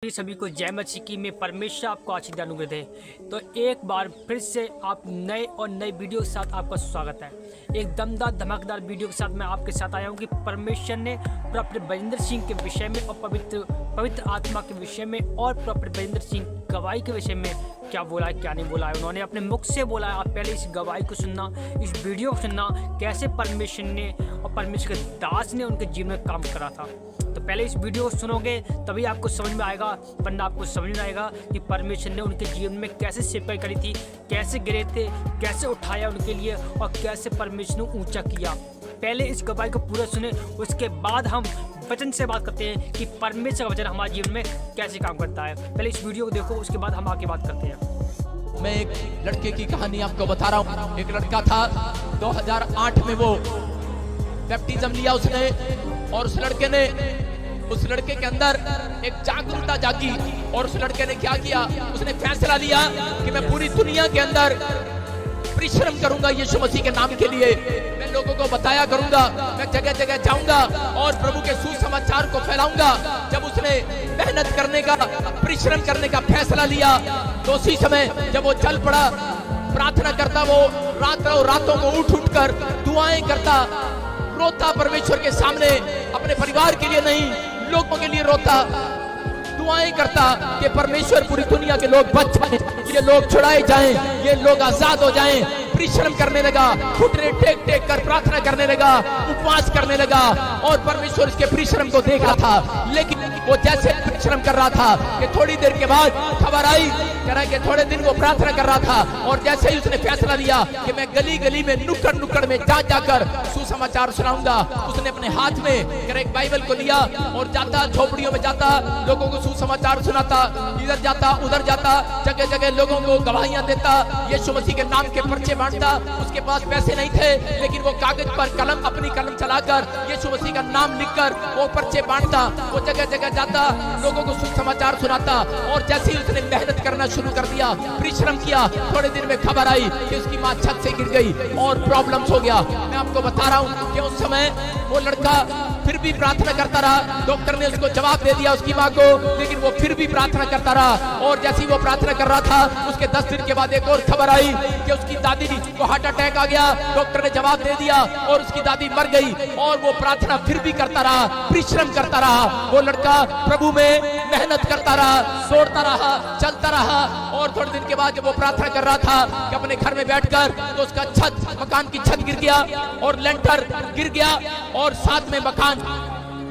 सभी को जय मसीह की में परमेश्वर आपको आशीष अनुग्रह दे। तो एक बार फिर से आप नए और नए वीडियो के साथ आपका स्वागत है। एक दमदार धमाकेदार वीडियो के साथ मैं आपके साथ आया हूँ कि परमेश्वर ने प्रॉफेट बजिंदर सिंह के विषय में और पवित्र आत्मा के विषय में और प्रॉफेट बजिंदर सिंह गवाही के विषय में क्या बोला है क्या नहीं बोला है। उन्होंने अपने मुख से बोला है। आप पहले इस गवाही को सुनना, इस वीडियो को सुनना, कैसे परमेश्वर ने और परमेश्वर के दास ने उनके जीवन में काम करा था। तो पहले इस वीडियो को सुनोगे तभी आपको समझ में आएगा, वरना आपको समझ में आएगा कि परमेश्वर ने उनके जीवन में कैसे सेवकाई करी थी, कैसे गिरे थे, कैसे उठाया उनके लिए और कैसे परमेश्वर ने ऊंचा किया। पहले इस गवाही को पूरा सुने, उसके बाद हम वचन से बात करते हैं कि परमेश्वर का वचन हमारे जीवन में कैसे काम करता है। पहले इस वीडियो को देखो, उसके बाद हम आगे बात करते हैं। मैं एक लड़के की कहानी आपको बता रहा हूँ। एक लड़का था, 2008 में वो बैप्टिज्म लिया उसने, और उस लड़के के अंदर एक जागरूकता जागी, और उस लड़के ने क्या किया, उसने फैसला लिया कि मैं पूरी दुनिया के अंदर परिश्रम करूंगा यीशु मसीह के नाम के लिए। मैं लोगों को बताया करूंगा, मैं जगह जगह जाऊंगा और प्रभु के सुसमाचार को फैलाऊंगा। जब उसने मेहनत करने का, परिश्रम करने का फैसला लिया, तो उसी समय जब वो चल पड़ा, प्रार्थना करता, वो रातों को उठ कर दुआएं करता, रोता परमेश्वर के सामने, अपने परिवार के लिए नहीं, लोगों के लिए रोता, दुआएं करता कि परमेश्वर पूरी दुनिया के लोग बच जाएं, ये लोग छुड़ाए जाएं, ये लोग आजाद हो जाएं। परिश्रम करने लगा, घुटने टेक टेक कर प्रार्थना करने लगा, उपवास करने लगा, और परमेश्वर इसके परिश्रम को देख रहा था। लेकिन वो जैसे परिश्रम कर रहा था कि थोड़ी देर के बाद खबर आई, कह रहा कि थोड़े दिन वो प्रार्थना कर रहा था, और जैसे ही उसने फैसला लिया कि मैं गली गली में, नुक्कड़ नुक्कड़ में जा जाकर सुसमाचार सुनाऊंगा, उसने अपने हाथ में कह रहा एक बाइबल को लिया और जाता, झोपड़ियों में जाता, लोगों को सुसमाचार सुनाता, इधर जाता उधर जाता, जगह जगह लोगों को गवाहियां देता, यीशु मसीह के नाम के पर्चे बांटता। उसके पास पैसे नहीं थे, लेकिन वो कागज पर अपनी कलम चलाकर यीशु मसीह का नाम लिखकर वो पर्चे बांटता, वो जगह जगह जाता, लोगों को सुसमाचार सुनाता। और जैसे ही उसने मेहनत करना शुरू कर दिया, परिश्रम किया, थोड़े दिन में खबर आई कि उसकी माँ छत से गिर गई और प्रॉब्लम्स हो गया। मैं आपको बता रहा हूँ कि उस समय वो लड़का फिर भी प्रार्थना करता रहा। डॉक्टर ने उसको जवाब दे दिया उसकी माँ को, लेकिन वो फिर भी प्रार्थना करता रहा। और जैसे ही वो प्रार्थना कर रहा था, उसके 10 दिन के बाद एक और खबर आई कि उसकी दादी को हार्ट अटैक आ गया। डॉक्टर ने जवाब दे दिया और उसकी दादी मर गई। और वो प्रार्थना फिर भी करता रहा, परिश्रम करता रहा। वो लड़का प्रभु में मेहनत करता रहा, दौड़ता रहा, चलता रहा। और थोड़े दिन के बाद जब वो प्रार्थना कर रहा था कि अपने घर में बैठकर, तो उसका मकान की छत गिर गया और लेंटर गिर गया, और साथ में मकान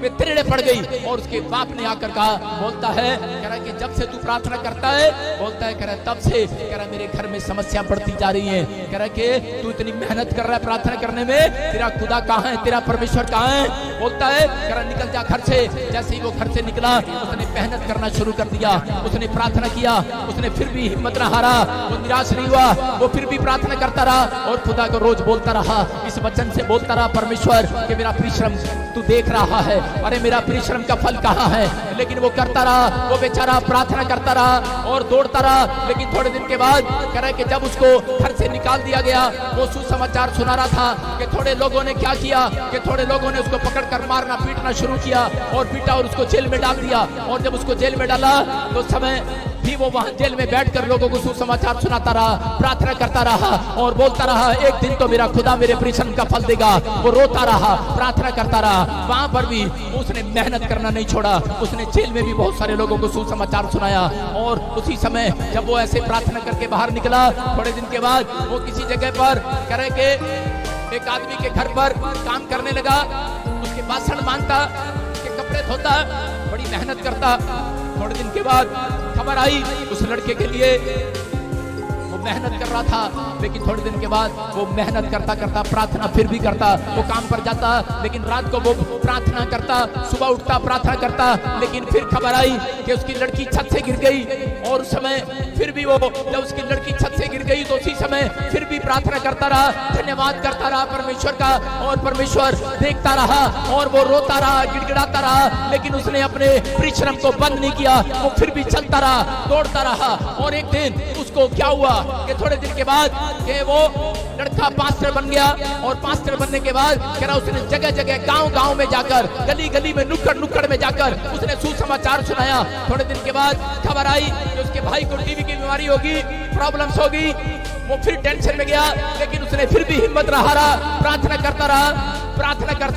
में तिरड़े पड़ गई। और उसके बाप ने आकर कहा, बोलता है, कह रहा कि जब से तू प्रार्थना करता है, बोलता है, कह रहा तब से, कह रहा मेरे घर में समस्या बढ़ती जा रही है। कह रहा कि तू इतनी मेहनत कर रहा है प्रार्थना करने में, तेरा खुदा कहाँ है, तेरा परमेश्वर कहाँ है? बोलता है, कह रहा निकल जा घर से। जैसे ही वो घर से निकला, उसने मेहनत करना शुरू कर दिया, उसने प्रार्थना किया, उसने फिर भी हिम्मत न हारा, वो निराश नहीं हुआ, वो फिर भी प्रार्थना करता रहा और खुदा को रोज बोलता रहा, इस वचन से बोलता रहा, परमेश्वर कि मेरा परिश्रम तू देख रहा है, अरे मेरा परिश्रम का फल कहाँ है? लेकिन वो करता रहा, वो बेचारा प्रार्थना करता रहा और दौड़ता रहा। लेकिन थोड़े दिन के बाद कह रहा है कि जब उसको घर से निकाल दिया गया, वो सुसमाचार सुना रहा था कि थोड़े लोगों ने क्या किया, कि थोड़े लोगों ने उसको पकड़कर मारना पीटना शुरू किया, और पीटा और उसको जेल में डाल दिया। और जब उसको जेल में डाला, तो समय भी वो वहां जेल में बैठकर लोगों को सुसमाचार सुनाता रहा, प्रार्थना करता रहा और बोलता रहा, एक दिन तो मेरा खुदा मेरे परिश्रम का फल देगा। वो रोता रहा, प्रार्थना करता रहा। वहां पर भी उसने मेहनत करना नहीं छोड़ा। उसने जेल में भी बहुत सारे लोगों को सुसमाचार सुनाया। और उसी समय जब वो ऐसे प्रार्थना करके बाहर निकला, थोड़े दिन के बाद वो किसी जगह पर कह रहे कि एक आदमी के घर पर काम करने लगा, उसके बासन मांगता, उसके कपड़े धोता, बड़ी मेहनत करता। थोड़े दिन के बाद खबर आई उस लड़के के लिए, वो मेहनत कर रहा था, लेकिन थोड़े दिन के बाद वो मेहनत करता करता प्रार्थना फिर भी करता। वो काम पर जाता, लेकिन रात को वो प्रार्थना करता, सुबह उठता प्रार्थना करता। लेकिन फिर खबर आई कि उसकी लड़की छत से गिर गई। और उस समय फिर भी वो, जब उसकी लड़की छत से गिर गई, तो उसी समय फिर भी प्रार्थना करता रहा, धन्यवाद करता रहा परमेश्वर का। और परमेश्वर देखता रहा और वो रोता रहा, गिड़गिड़ाता रहा, लेकिन उसने अपने परिश्रम को बंद नहीं किया। वो फिर भी चलता रहा, दौड़ता रहा। और एक दिन उसको क्या हुआ कि थोड़े दिन के बाद कि वो लड़का पास्टर बन गया, और पास्टर बनने के बाद कह रहा उसने जगह जगह गांव में जाकर, गली गली में, नुक्कड़ में जाकर उसने सुसमाचार सुनाया। थोड़े दिन के बाद खबर आई कि उसके भाई को टीबी की बीमारी होगी, प्रॉब्लम्स होगी। वो फिर टेंशन में गया, लेकिन उसने फिर भी हिम्मत न हारा, प्रार्थना करता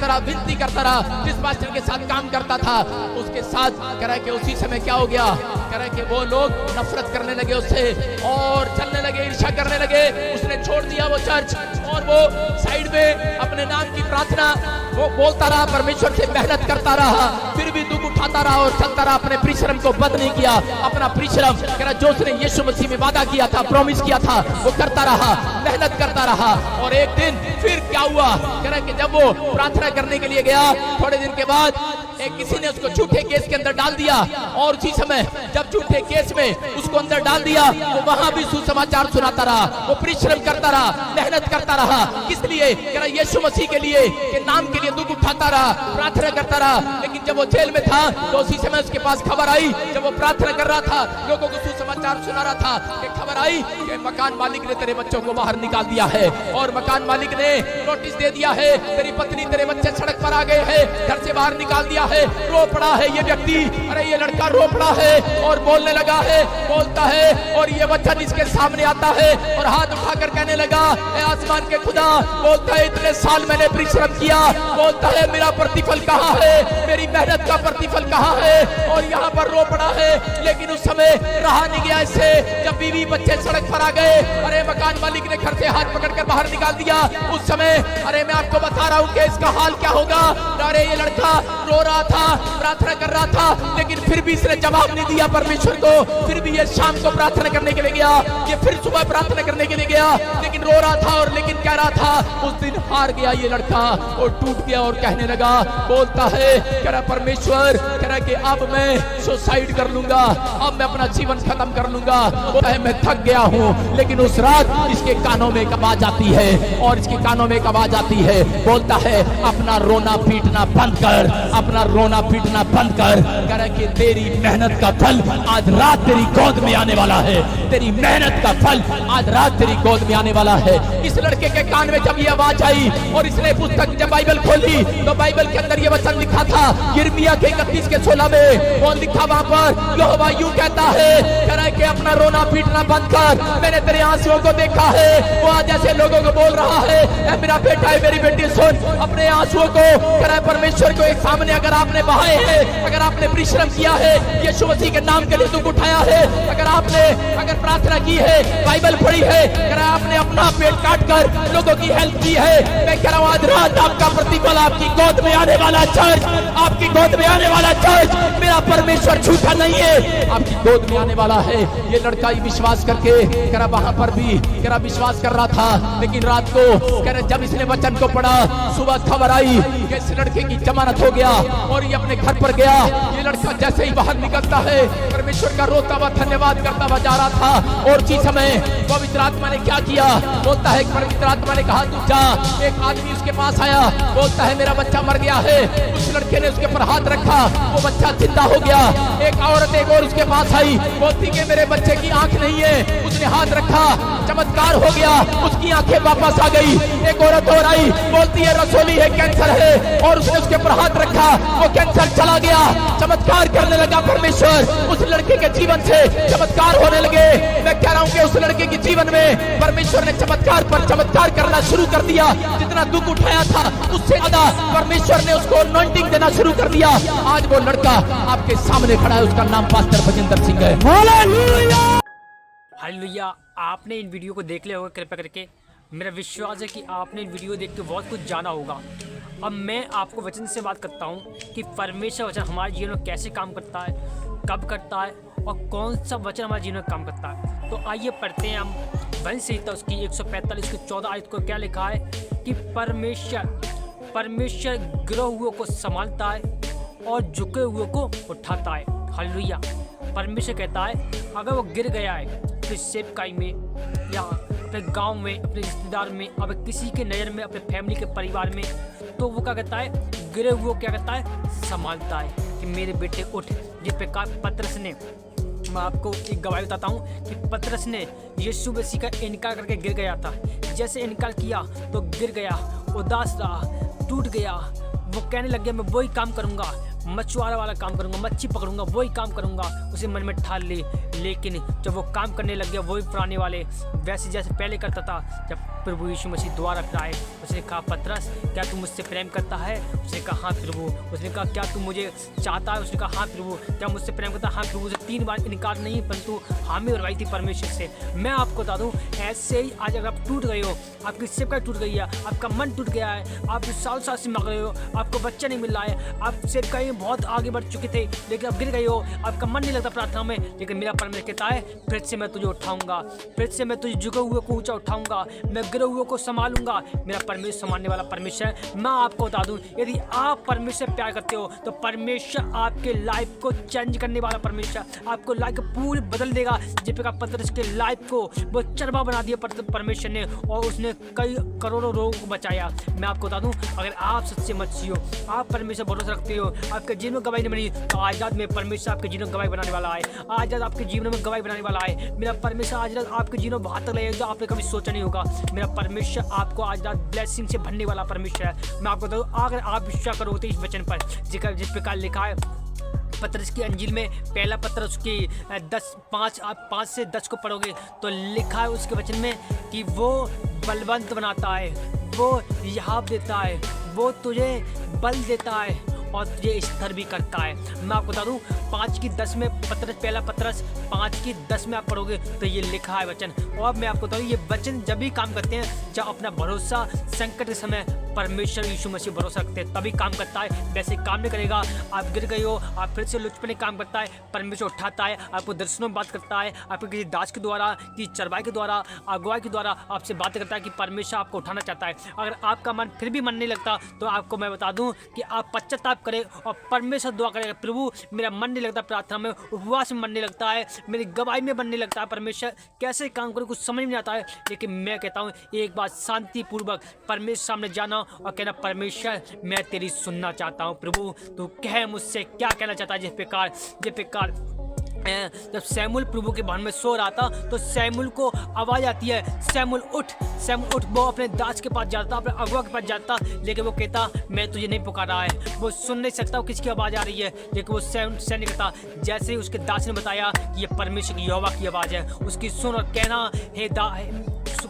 रहा, विनती करता रहा। जिस पास्टर के साथ काम करता था उसके साथ कह रहा है कि उसी समय क्या हो गया, कह रहा है कि वो लोग नफरत करने लगे उससे और चलने लगे, ईर्ष्या करने लगे। उसने छोड़ दिया वो चर्च और वो साइड में अपने नाम की प्रार्थना वो बोलता रहा, परमेश्वर से मेहनत करता रहा, फिर भी दुख उठाता रहा और चलता रहा। अपने परिश्रम को बंद नहीं किया, अपना परिश्रम कह रहा जो उसने यीशु मसीह में वादा किया था, प्रॉमिस किया था, वो करता रहा, मेहनत करता रहा। और एक दिन फिर क्या हुआ, कह रहा कि जब वो प्रार्थना करने के लिए गया, थोड़े दिन के बाद एक किसी ने उसको झूठे केस के अंदर डाल दिया, और उसी समय जब झूठे केस में उसको अंदर डाल दिया, वो वहां भी सुसमाचार सुनाता रहा, वो परिश्रम करता रहा, मेहनत करता रहा। किस लिए, कह रहा यीशु मसीह के लिए, के नाम के लिए दुख उठाता रहा, प्रार्थना करता रहा। लेकिन जब वो जेल में था तो उसी समय उसके पास खबर आई, जब वो प्रार्थना कर रहा था, लोगों को सुसमाचार सुना रहा था, कि खबर आई कि मकान मालिक ने तेरे बच्चों को बाहर निकाल दिया है, और मकान मालिक ने नोटिस दे दिया है, तेरी पत्नी तेरे बच्चे सड़क पर आ गए हैं, घर से बाहर निकाल दिया है। रो पड़ा है ये व्यक्ति, अरे ये लड़का रो पड़ा है और बोलने लगा है, बोलता है, और ये वचन इसके सामने आता है और हाथ उठाकर कहने लगा, ए आसमान के खुदा, बोलता है इतने साल मैंने परिश्रम किया, बोलता है मेरा प्रतिफल कहाँ है, मेरी मेहनत का प्रतिफल कहाँ है। और यहाँ पर रो पड़ा है, लेकिन उस समय रहा नहीं गया इससे। जब बीवी बच्चे सड़क पर आ गए, अरे मकान मालिक ने घर से हाथ पकड़कर बाहर निकाल दिया, उस समय अरे मैं आपको बता रहा हूँ कि इसका हाल क्या होगा। अरे ये लड़का रो रहा था, प्रार्थना कर रहा था, लेकिन फिर भी इसने जवाब नहीं दिया परमेश्वर को। फिर भी ये शाम को प्रार्थना करने के लिए गया, ये फिर सुबह प्रार्थना करने के लिए गया, लेकिन रो रहा था और लेकिन कह रहा था, उस दिन हार गया ये लड़का और टूट गया और कहने लगा, बोलता है, कह रहा परमेश्वर, कह रहा कि अब मैं सुसाइड कर लूंगा, अब मैं अपना जीवन खत्म कर लूंगा, बोलता है मैं थक गया हूँ। लेकिन उस रात इसके कानों में एक आवाज आती है, और इसके कानों में एक आवाज आती है, बोलता है अपना रोना पीटना बंद कर, अपना रोना पीटना बंद कर, कह रहा कि तेरी मेहनत का फल आज रात तेरी गोद में आने वाला है, तेरी मेहनत का फल आज रात तेरी गोद में आने वाला है। इस लड़के के कान में जब ये आवाज आई और इसने पुस्तक जब बाइबल खोली, तो बाइबल के अंदर ये वचन लिखा था, यिर्मयाह के 31:16 में वो लिखा, वहां पर यहोवा यूं कहता है, कह रहा है कि अपना रोना पीटना बंद कर, मैंने तेरे आंसुओं को देखा है। वो आज ऐसे लोगों को बोल रहा है, ए मेरा बेटा है, मेरी बेटी सुन, अपने आंसुओं को, कह रहा है परमेश्वर को एक सामने अगर आपने बहाए हैं, अगर आपने परिश्रम किया है, यीशु मसीह के नाम के लिए दुख उठाया है, अगर प्रार्थना की है, बाइबल पढ़ी है, अगर आपने अपना पेट काट कर लोगों की हेल्प की है, मैं कह रहा हूँ आज रात आपका प्रतिफल आपकी गोद में आने वाला चर्च, आपकी गोद में आने वाला चर्च, मेरा परमेश्वर झूठा नहीं है, आपकी गोद में आने वाला है। ये लड़का ही विश्वास करके कह रहा वहां पर भी कह रहा विश्वास कर रहा था, लेकिन रात को कह रहा जब इसने वचन को पढ़ा, सुबह खबर आई कि इस लड़के की जमानत हो गया और ये अपने घर पर गया। ये लड़का जैसे ही बाहर निकलता है, परमेश्वर का रोता हुआ धन्यवाद करता हुआ जा रहा था, और उसी समय पवित्र आत्मा ने क्या किया, बोलता है पवित्र आत्मा ने कहा तू जा। एक आदमी उसके पास आया, बोलता है मेरा बच्चा मर गया है। उस लड़के ने उसके ऊपर हाथ रखा, वो बच्चा जिंदा हो गया। एक औरत एक और उसके पास आई, बोलती कि मेरे बच्चे की आंख नहीं है, उसने हाथ रखा, चमत्कार हो गया, उसकी आंखें वापस आ गई। एक औरत और आई, बोलती है रसोली है, कैंसर है, और उसने उसके ऊपर हाथ रखा, वो कैंसर चला गया। चमत्कार करने लगा परमेश्वर, उस लड़के के जीवन से चमत्कार होने लगे। मैं कह रहा हूं कि उस लड़के के जीवन में परमेश्वर ने चमत्कार पर चमत्कार करना शुरू कर दिया। जितना दुख उठाया था उससे ज्यादा परमेश्वर ने उसको अनॉइंटिंग देना शुरू कर दिया। आज वो लड़का आपके सामने खड़ा है, उसका नाम पास्टर भजिंदर सिंह है। हालेलुया। आपने इन वीडियो को देख लिया होगा, कृपया करके मेरा विश्वास है कि आपने इन वीडियो देख के बहुत कुछ जाना होगा। अब मैं आपको वचन से बात करता हूँ कि परमेश्वर वचन हमारे जीवन में कैसे काम करता है, कब करता है और कौन सा वचन हमारे जीवन में काम करता है। तो आइए पढ़ते हैं हम वचन संहिता उसकी 145 की 14 आयत को क्या लिखा है कि परमेश्वर गिरे हुए को संभालता है और झुके हुए को उठाता है। हालेलुया। परमेश्वर कहता है अगर वो गिर गया है अपनी सेवकाई में या अपने गांव में, अपने रिश्तेदार में, अब किसी के नज़र में, अपने फैमिली के परिवार में, तो वो क्या कहता है, गिरे हुए क्या कहता है, संभालता है कि मेरे बेटे उठ। जिस प्रकार पतरस ने मैं आपको एक गवाही बताता हूँ कि पतरस ने यीशु मसीह का इनकार करके गिर गया था। जैसे इनकार किया तो गिर गया, उदास रहा, टूट गया। वो कहने लग गया मैं वही काम करूँगा, मछुआरा वाला काम करूँगा, मच्छी पकड़ूंगा, वही काम करूँगा। उसे मन में ठान ली। लेकिन जब वो काम करने लग गया वही पुराने वाले वैसे जैसे पहले करता था, जब प्रभु यीशु मसीह दोबारा फिर आए, उसने कहा पतरस क्या तू मुझसे प्रेम करता है? उसने कहा हाँ प्रभु। उसने कहा क्या तू मुझे चाहता है? उसने कहा हाँ प्रभु। क्या मुझसे प्रेम करता है? हाँ प्रभु। उसे 3 बार इनकार नहीं परंतु हामी उड़वाई थी परमेश्वर से। मैं आपको बता दूँ, ऐसे ही आज अगर आप टूट गए हो, आपकी सेवकाई टूट गई है, आपका मन टूट गया है, आप साल से मांग रहे हो, आपको बच्चा नहीं मिल रहा है, आप सेवकाई में बहुत आगे बढ़ चुके थे लेकिन अब गिर गए हो, आपका मन नहीं लगता प्रार्थना में, लेकिन मेरा परमेश्वर कहता है फिर से मैं तुझे उठाऊंगा, फिर से मैं तुझे झुके हुए को ऊंचा उठाऊंगा, मैं गिरे हुए को संभालूंगा। मेरा परमेश्वर संभालने वाला परमेश्वर है। मैं आपको बता दूं, यदि आप परमेश्वर प्यार करते हो तो परमेश्वर आपके लाइफ को चेंज करने वाला परमेश्वर, आपको लाइफ पूरी बदल देगा। जिस प्रकार पतरस के लाइफ को वो चरबा बना दिया परमेश्वर ने और उसने कई करोड़ों लोगों को बचाया। मैं आपको बता दूं, अगर आप सच्चे मसीही हो, आप परमेश्वर भरोसा रखते हो, आपके जीवन में गवाही नहीं बनी, तो आज रात में परमेश्वर आपके जीवन में गवाही बनाने वाला है। आज रात आपके जीवन में गवाही बनाने वाला है। मेरा परमेश्वर आज रात आपके जीवन में बहुत तक लगेगा, आपने कभी सोचा नहीं होगा। मेरा परमेश्वर आपको आज रात ब्लेसिंग से भरने वाला परमेश्वर है। मैं आपको बता दूं, अगर आप विश्वास करोगे इस वचन पर जिस प्रकार लिखा है पतरस की अंजील में, पहला पतरस की 5 से 10 को पढ़ोगे तो लिखा है उसके वचन में कि वो बलवंत बनाता है, वो यहाब देता है, वो तुझे बल देता है और तुझे स्थिर भी करता है। मैं आपको बता दूं, 5 की 10 में पहला पतरस 5 की 10 में आप पढ़ोगे तो ये लिखा है वचन। और मैं आपको बता दूं, ये वचन जब भी काम करते हैं जब अपना भरोसा संकट के समय परमेश्वर यीशु मसीह भरोसा रखते हैं तभी काम करता है, वैसे काम नहीं करेगा। आप गिर गए हो, आप फिर से लुचपने काम करता है, परमेश्वर उठाता है, आपको दर्शनों में बात करता है, आपको किसी दास के द्वारा, किसी चरवाई के द्वारा, अगुवाई के द्वारा आपसे बात करता है कि परमेश्वर आपको उठाना चाहता है। अगर आपका मन फिर भी मन नहीं लगता तो आपको मैं बता दूं कि आप पश्चाताप करें और परमेश्वर दुआ करेगा, प्रभु मेरा मन नहीं लगता प्रार्थना में, उपवास में मन नहीं लगता है, मेरी गवाही में मन नहीं लगता है, परमेश्वर कैसे काम करूं कुछ समझ नहीं आता है। लेकिन मैं कहता हूं एक बात शांतिपूर्वक परमेश्वर सामने जाना और कहना परमेश्वर मैं तेरी सुनना चाहता हूं, प्रभु तू कह मुझसे क्या कहना चाहता है। जिस प्रकार जब सैमुअल प्रभु के भवन में सो रहा था तो सैमुअल को आवाज आती है सैमुअल उठ। वो अपने दास के पास जाता, अपने अगुआ के पास जाता, लेकिन वो कहता मैं तुझे नहीं पुकारा है। वो सुन नहीं सकता वो किसकी आवाज़ आ रही है, लेकिन वो सैनिक कहता जैसे ही उसके दास ने बताया कि ये परमेश्वर की यहोवा की आवाज़ है, उसकी सुन और कहना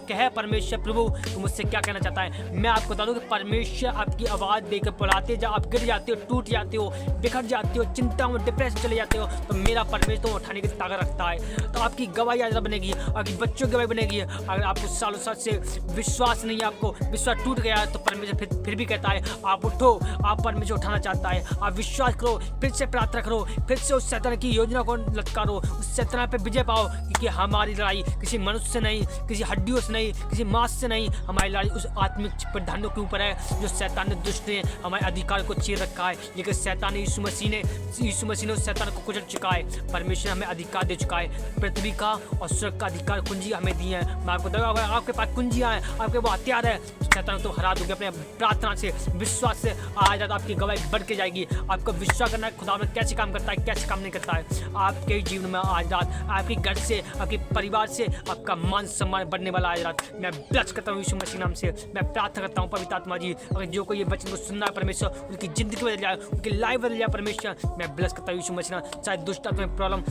कह परमेश्वर प्रभु तुम मुझसे क्या कहना चाहता है। मैं आपको बता दूं कि परमेश्वर आपकी आवाज़ देकर बुलाते, जब आप गिर जाते हो, टूट जाते हो, बिखर जाते हो, चिंता में डिप्रेशन चले जाते हो, तो मेरा परमेश्वर तो उठाने की ताकत रखता है। तो आपकी गवाही आज बनेगी, आपकी बच्चों की गवाही बनेगी। अगर आपको सालों साल से विश्वास नहीं है, आपको विश्वास टूट गया है, तो परमेश्वर फिर भी कहता है आप उठो, आप परमेश्वर उठाना चाहता है। आप विश्वास करो, फिर से प्रार्थना करो, फिर से उस शैतान की योजना को लटकारो, उस शैतान पर विजय पाओ, क्योंकि हमारी लड़ाई किसी मनुष्य से नहीं, किसी हड्डियों से नहीं, किसी मांस से नहीं, हमारी लड़ाई उस आत्मिक प्रधानों के ऊपर है जो शैतान ने दुष्ट ने हमारे अधिकार को चीर रखा है। लेकिन शैतान ने यीशु मसीह ने उस शैतान को कुचल चुका है। परमेश्वर हमें अधिकार दे चुका है, पृथ्वी का और स्वर्ग का अधिकार कुंजी हमें दी है। मैं आपको बताऊंगा अगर आपके पास कुंजियां हैं, आपके वो हथियार है, शैतान को हरा दोगे अपने प्रार्थना से, विश्वास से। आज आपकी गवाही बढ़ के जाएगी। आपको विश्वास करना है खुदा में कैसे काम करता है, कैसे काम नहीं करता है। आपके जीवन में आज रात आपके घर से, आपके परिवार से आपका मान सम्मान बढ़ने वाला आज रात। मैं ब्लेस करता हूँ यीशु मसीह नाम से। मैं प्रार्थना करता हूँ पवित्र आत्मा जी, अगर जो कोई ये वचन को सुनना है परमेश्वर, उनकी जिंदगी बदल जाए, उनकी लाइफ बदल जाए परमेश्वर। मैं ब्लेस करता हूँ यीशु मसीह नाम। चाहे दुष्ट आत्मा में प्रॉब्लम,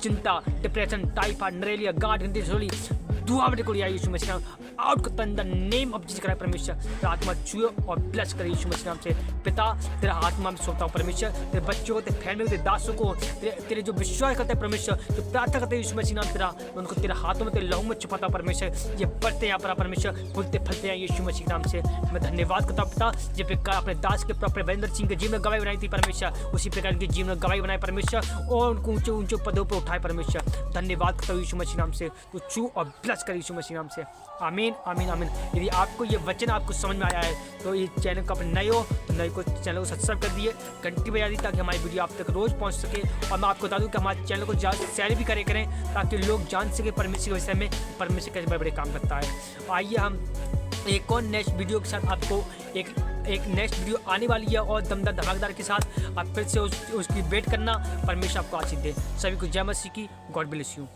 चिंता, डिप्रेशन, टाइफाइड, नरेलिया, गांठ, गंदी झोली, दुआ में को यीशु मसीह नाम आउट करता in the name of Jesus Christ परमेश्वर। आत्मा छुए और ब्लेस करे यीशु मसीह नाम से। पिता तेरा आत्मा में सौंपता हूँ परमेश्वर, तेरे बच्चों को, तेरे फैमिली को, तेरे दासों को, तेरे जो विश्वास करते हैं परमेश्वर, जो प्रार्थना करते हैं यीशु मसीह नाम तेरा, उनको तेरे हाथों में, तेरे लहू में छुपाता हूँ परमेश्वर। ये बढ़ते यहाँ पर परमेश्वर, फूलते फलते हैं यीशु मसीह नाम से। मैं धन्यवाद करता हूँ पिता, जिस प्रकार अपने दास के प्रॉपर वीरेंद्र सिंह के जीवन में गवाही बनाई थी परमेश्वर, उसी प्रकार की जीवन में गवाही बनाए परमेश्वर और उनको ऊंचे ऊंचे पदों पर उठाए परमेश्वर। धन्यवाद करता हूँ यीशु मसीह नाम से। तो छू और ब्लेस कर यीशु मसीह नाम से। आमीन आमीन आमीन। यदि आपको ये वचन आपको समझ में आया है तो ये चैनल को अपने नए हो तो नए को चैनल को सब्सक्राइब कर दिए, घंटी बजा दी ताकि हमारी वीडियो आप तक रोज पहुंच सके। और मैं आपको बता दूं कि हमारे चैनल को ज़्यादा शेयर भी करें ताकि लोग जान सके परमेश्वर के विषय में, परमेश्वर कैसे बड़े बड़े काम करता है। आइए हम एक और नेक्स्ट वीडियो के साथ आपको एक एक नेक्स्ट वीडियो आने वाली है और दमदार धमाकेदार के साथ आप फिर से उसकी वेट करना। परमेश्वर आपको आशीष दे। सभी को जय मसीह की। God bless you.